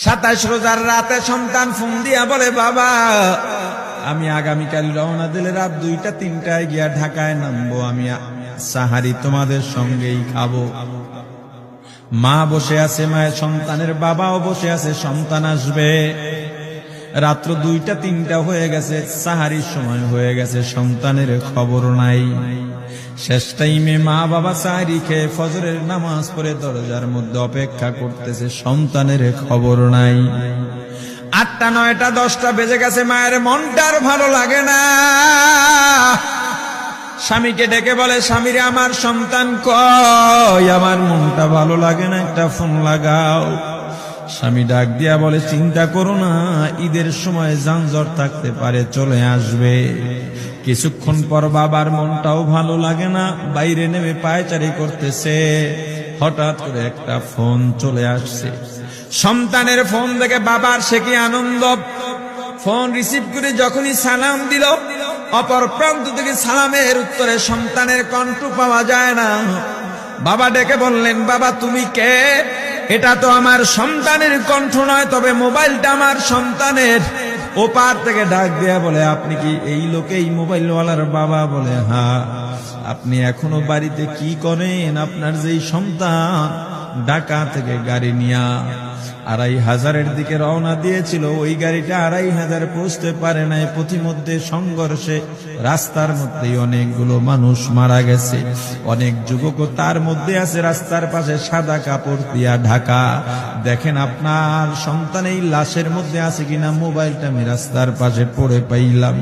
27 রোজার রাতে সন্তান ফোন দিয়া বলে, বাবা আমি আগামীকাল রওনা দিলে রাত 2টা-3টায় গিয়া ঢাকায় নামবো, আমি সাহারি তোমাদের সঙ্গেই খাবো। মা বসে আছে, মায়ের সন্তানের বাবাও বসে আছে, সন্তান আসবে। রাত্র 2টা-3টা হয়ে গেছে, সাহারির সময় হয়ে গেছে, সন্তানের খবর নাই। শেষ টাইমে মা বাবা সাহারি খেয়ে ফজরের নামাজ পড়ে দরজার মধ্যে অপেক্ষা করতেছে, সন্তানের খবর নাই। 8টা, 9টা, 10টা বেজে গেছে, মায়ের মনটার ভালো লাগে না। স্বামীকে ডেকে বলে, স্বামীরে আমার সন্তান কই, আমার মনটা ভালো লাগে না, একটা ফোন লাগাও। স্বামী ডাক দিয়া বলে, চিন্তা করো না, ঈদের সময় যানজট থাকতে পারে, চলে আসবে। কিছুক্ষণ পর বাবার মনটাও ভালো লাগে না, বাইরে নেমে পায়চারি করতেছে। হঠাৎ করে একটা ফোন চলে আসছে। সন্তানের ফোন দেখে বাবার সে কি আনন্দ। ফোন রিসিভ করে যখনই সালাম দিল, অপর প্রান্ত থেকে সালামের উত্তরে সন্তানের কণ্ঠ পাওয়া যায় না। বাবা ডেকে বললেন, বাবা তুমি কে? এটা তো আমার সন্তানের কণ্ঠ নয়, তবে মোবাইলটা আমার সন্তানের। ওপার থেকে ডাক দেয়া বলে, আপনি কি এই লোকেই মোবাইলওয়ালার বাবা? বলে, হ্যাঁ। আপনি এখনো বাড়িতে কি করেন? আপনার যেই সন্তান ঢাকা থেকে গাড়ি নিয়া 2500-এর দিকে রওনা দিয়েছিল, ওই গাড়িটা 2500 পৌঁছতে পারে নাই। পথিমধ্যে সংঘর্ষে রাস্তার মধ্যেই অনেকগুলো মানুষ মারা গেছে, অনেক যুবকও তার মধ্যে আছে। রাস্তার পাশে সাদা কাপড় দিয়া ঢাকা। দেখেন আপনার সন্তান এই লাশের মধ্যে আছে কিনা। মোবাইলটা আমি রাস্তার পাশে পড়ে পাইলাম।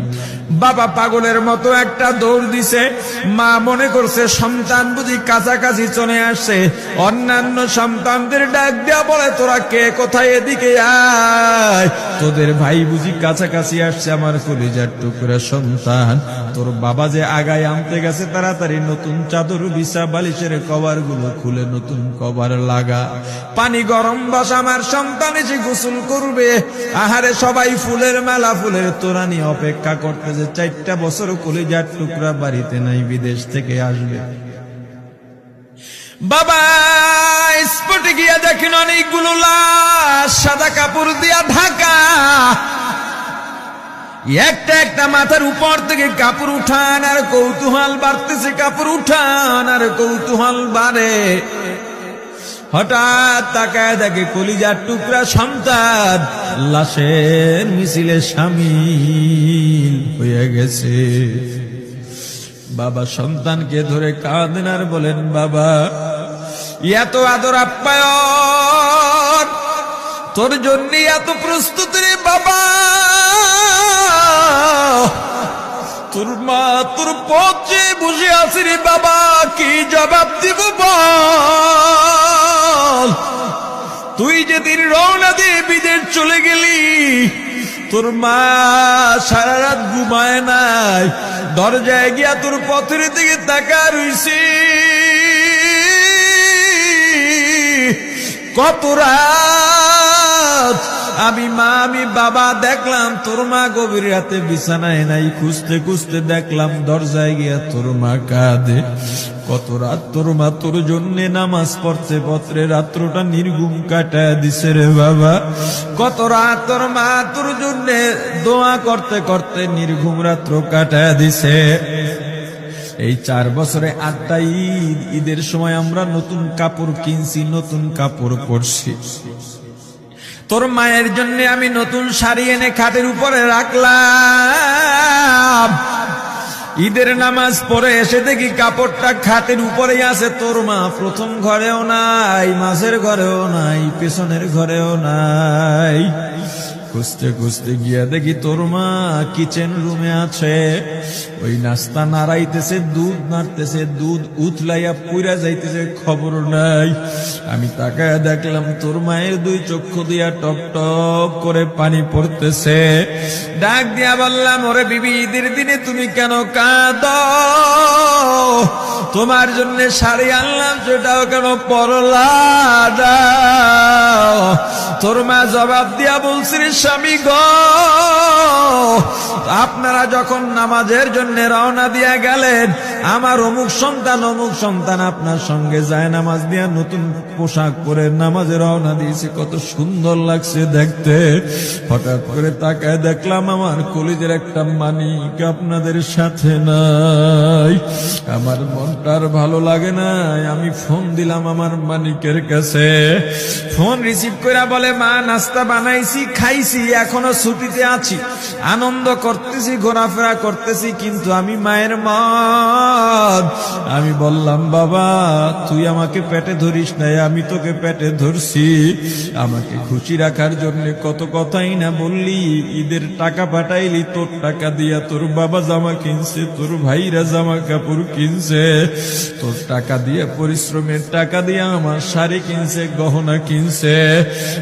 বাবা পাগলের মতো একটা দৌড় দিছে। মা মনে করছে সন্তান বুঝি কাছাকাছি চলে আসছে। অন্যান্য সন্তানদের ডাক দেয়া বলে, তোরা কে, কোথায়, এদিকে আয়, তোদের ভাই বুঝি কাছাকাছি আসছে। আমার কলিজার টুকরা সন্তান, তোর বাবা যে আগায় আনতে গেছে, তাড়াতাড়ি নতুন চাদর বিছা, বালিশের কভার গুলো খুলে নতুন কভার লাগা, পানি গরম বসা, আমার সন্তান এসে গোসল করবে। আহারে সবাই ফুলের মেলা, ফুলের তোড়া নিয়ে অপেক্ষা করতেছে। 4টা বছর কলিজার টুকরা বাড়িতে নাই, বিদেশ থেকে আসবে। বাবা স্পটে গিয়া দেখেন অনেকগুলো লাশ সাদা কাপড় দিয়া ঢাকা। একটা একটা মাথার উপর থেকে কাপড় উঠান আর কৌতূহল বাড়তেছে, কাপড় উঠান আর কৌতূহল বাড়ে। হঠাৎ তাকায় দেখে কলিজার টুকরা সন্তান লাশের মিছিলে শামিল হয়ে গেছে। বাবা সন্তানকে ধরে কাঁদেন আর বলেন, বাবা এত আদর আপ্যায়ন তোর জন্য, এত প্রস্তুতি রে বাবা। তোর মা তোর পথে বসে আছে রে বাবা, কি জবাব দিব বল? তুই যেদিন রওনা দিয়ে বিদেশ চলে গেলি, তোর মা সারা রাত ঘুমায় নাই, দরজায় গিয়া তোর পথের দিকে তাকা রইছি। কত রাত আমি মা আমি বাবা দেখলাম, তোর মা গভীর রাতে বিছানায় নাই। খুঁজতে খুঁজতে দেখলাম দরজায় গিয়া তোর মা কাঁদে। কত রাত তোর মা তোর জন্য নামাজ পড়তে পড়তে রাত্রটা নির্ঘুম কাটায় দিছে রে বাবা। কত রাত তোর মা তোর জন্য দোয়া করতে করতে নির্ঘুম রাত্র কাটায় দিছে। এই 4 বছরে 8টা ঈদ, ঈদের সময় আমরা নতুন কাপড় কিনছি, নতুন কাপড় পরছি। তোর মায়ের জন্য আমি নতুন শাড়ি এনে খাটের উপরে রাখলাম। ঈদের নামাজ পড়ে এসে দেখি কাপড়টা খাটের উপরেই আছে। তোর মা প্রথম ঘরেও নাই, মাঝের ঘরেও নাই, পেছনের ঘরেও নাই। খুঁজতে খুঁজতে গিয়া দেখি তোর মা কিচেন রুমে আছে। ওই নাস্তা নাড়াইতেছে, দুধ নাড়তেছে, দুধ উতলাইয়া পুইরা যাইতেছে, খবর নাই। আমি তাকায় দেখলাম তোর মায়ের 2 চক্ষু দিয়া টপ টপ করে পানি পড়তেছে। ডাক দিয়া বললাম, ওরে বিবি ঈদের দিনে তুমি কেন কাঁদো? তোমার জন্য শাড়ি আনলাম, সেটাও কেন পরলা না? তোর মা জবাব দিয়া বলছি, স্বামী গো, আপনারা যখন নামাজের জন্য রওনা দিয়া গেলেন, আমার অমুক সন্তান আপনার সঙ্গে যায় নামাজ দিয়া নতুন পোশাক পরে নামাজে রওনা দিয়েছে, কত সুন্দর লাগছে দেখতে। হঠাৎ করে তাকায় দেখলাম আমার কলিজের একটা মানিক আপনাদের সাথে নাই। আমার মনটার ভালো লাগে নাই। আমি ফোন দিলাম আমার মানিকের কাছে। ফোন রিসিভ করে বলে, মা নাস্তা বানাইছি, খাইছি, এখনো ছুটিতে আছি, আনন্দ করতেছি, ঘোরাফেরা করতেছি, কিন্তু আমি মায়ের মন। আমি বললাম, বাবা তুই আমাকে পেটে ধরিস নাই, আমি তোকে পেটে ধরছি। আমাকে খুশি রাখার জন্য কত কথাই না বললি। ঈদের টাকা পাঠাইলি, তোর টাকা দিয়া তোর বাবা জামা কিনছে, তোর ভাইরা জামা কাপড় কিনছে, তোর টাকা দিয়ে, পরিশ্রমের টাকা দিয়ে আমার শাড়ি কিনছে, গহনা কিনছে,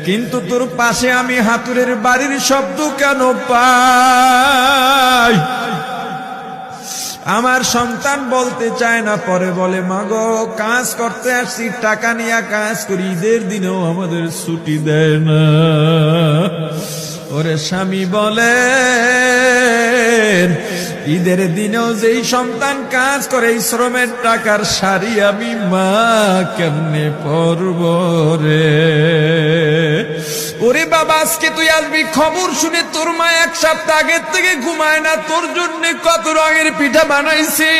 কিন্তু তোর পাশে আমি হাতুড়ের বাড়ির শব্দ কেন পাই? আমার সন্তান বলতে চায় না, পরে বলে, মাগো কাজ করতে আসছি, টাকা নিয়ে কাজ করি, ঈদের দিনেও আমাদের ছুটি দেয় না। ওরে স্বামী বলে, ঈদের দিনেও যেই সন্তান কাজ করে, এই শ্রমের টাকার শাড়ি আমি মা কেমনে পরব রে? ওরে বাবা, আজকে তুই আসবি, খবর শুনে তোর মা এক সপ্তাহ আগের থেকে ঘুমায় না, তোর জন্য কত রঙের পিঠা বানাইছি,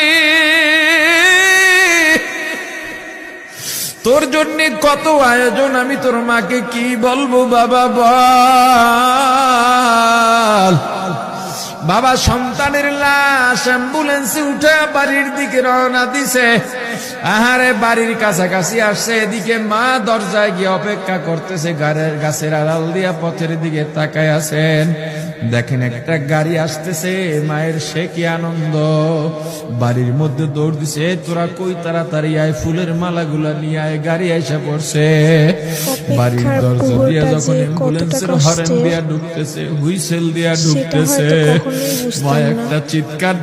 তোর জন্য কত আয়োজন, আমি তোর মাকে কি বলবো বাবা বল। বাবা সন্তানের লাশ অ্যাম্বুলেন্সে উঠে বাড়ির দিকে রওনা দিছে। আহারে বাড়ির কাছাকাছি আসছে, এদিকে মা দরজায় গিয়ে অপেক্ষা করতেছে, গাছের আড়াল দিয়া পথের দিকে তাকায় আছেন। দেখেন একটা গাড়ি আসতেছে, মায়ের সে কি আনন্দ, বাড়ির মধ্যে দৌড় দিছে, তোরা কই তাড়াতাড়ি আয়, ফুলের মালাগুলা নিয়ে আয়, গাড়ি এসে পড়ছে। বাড়ির দরজা দিয়া যখন অ্যাম্বুলেন্সের হরেন দিয়া ঢুকতেছে, হুইসেল দিয়া ঢুকতেছে, মা একটা চিৎকার